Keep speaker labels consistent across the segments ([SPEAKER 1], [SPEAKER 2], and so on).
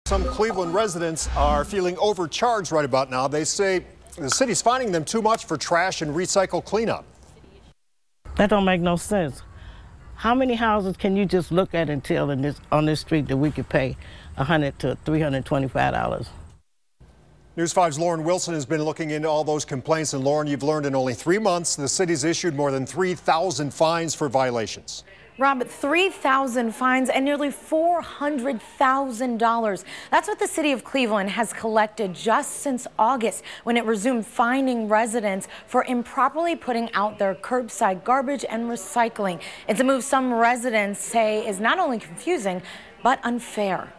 [SPEAKER 1] Some Cleveland residents are feeling overcharged right about now. They say the city's finding them too much for trash and recycle cleanup.
[SPEAKER 2] That don't make no sense. How many houses can you just look at and tell on this street that we could pay $100 to $325?
[SPEAKER 1] News 5's Lauren Wilson has been looking into all those complaints. And Lauren, you've learned in only 3 months the city's issued more than 3,000 fines for violations.
[SPEAKER 3] Rob, 3,000 fines and nearly $400,000. That's what the city of Cleveland has collected just since August, when it resumed fining residents for improperly putting out their curbside garbage and recycling. It's a move some residents say is not only confusing, but unfair.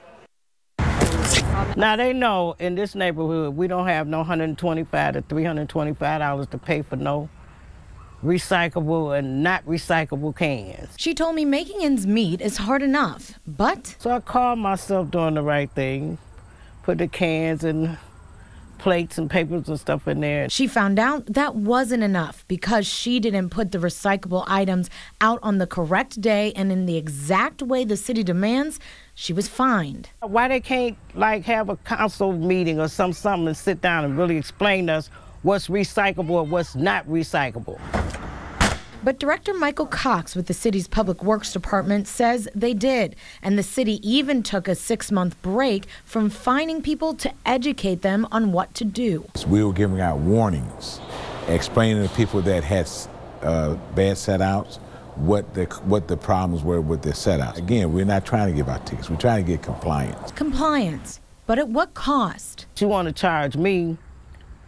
[SPEAKER 2] Now, they know in this neighborhood we don't have no $125 to $325 to pay for no recyclable and not recyclable cans.
[SPEAKER 3] She told me making ends meet is hard enough, but...
[SPEAKER 2] So I called myself doing the right thing, put the cans and plates and papers and stuff in there.
[SPEAKER 3] She found out that wasn't enough because she didn't put the recyclable items out on the correct day and in the exact way the city demands. She was fined.
[SPEAKER 2] Why they can't have a council meeting or something and sit down and really explain to us what's recyclable and what's not recyclable?
[SPEAKER 3] But Director Michael Cox with the city's Public Works Department says they did. And the city even took a 6-month break from fining people to educate them on what to do.
[SPEAKER 4] We were giving out warnings, explaining to people that had bad set-outs what the problems were with their set-outs. Again, we're not trying to give out tickets. We're trying to get compliance.
[SPEAKER 3] Compliance, but at what cost?
[SPEAKER 2] You want to charge me,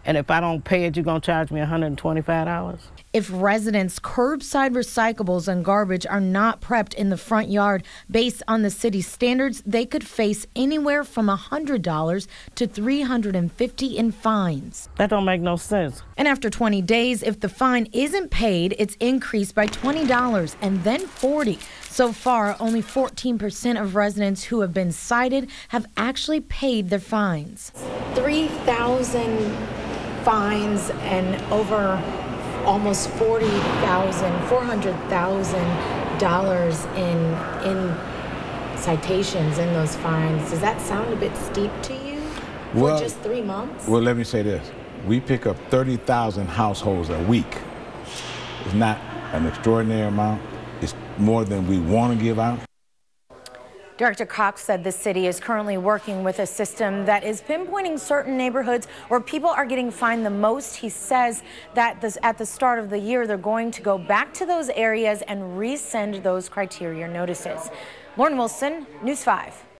[SPEAKER 2] and if I don't pay it, you're going to charge me $125?
[SPEAKER 3] If residents' curbside recyclables and garbage are not prepped in the front yard based on the city's standards, they could face anywhere from $100 to $350 in fines.
[SPEAKER 2] That don't make no sense.
[SPEAKER 3] And after 20 days, if the fine isn't paid, it's increased by $20 and then $40. So far, only 14% of residents who have been cited have actually paid their fines. 3,000 fines and over almost $400,000 in citations in those fines. Does that sound a bit steep to you for just 3 months?
[SPEAKER 4] Well, let me say this. We pick up 30,000 households a week. It's not an extraordinary amount. It's more than we want to give out.
[SPEAKER 3] Director Cox said the city is currently working with a system that is pinpointing certain neighborhoods where people are getting fined the most. He says that at the start of the year, they're going to go back to those areas and resend those criteria notices. Lauren Wilson, News 5.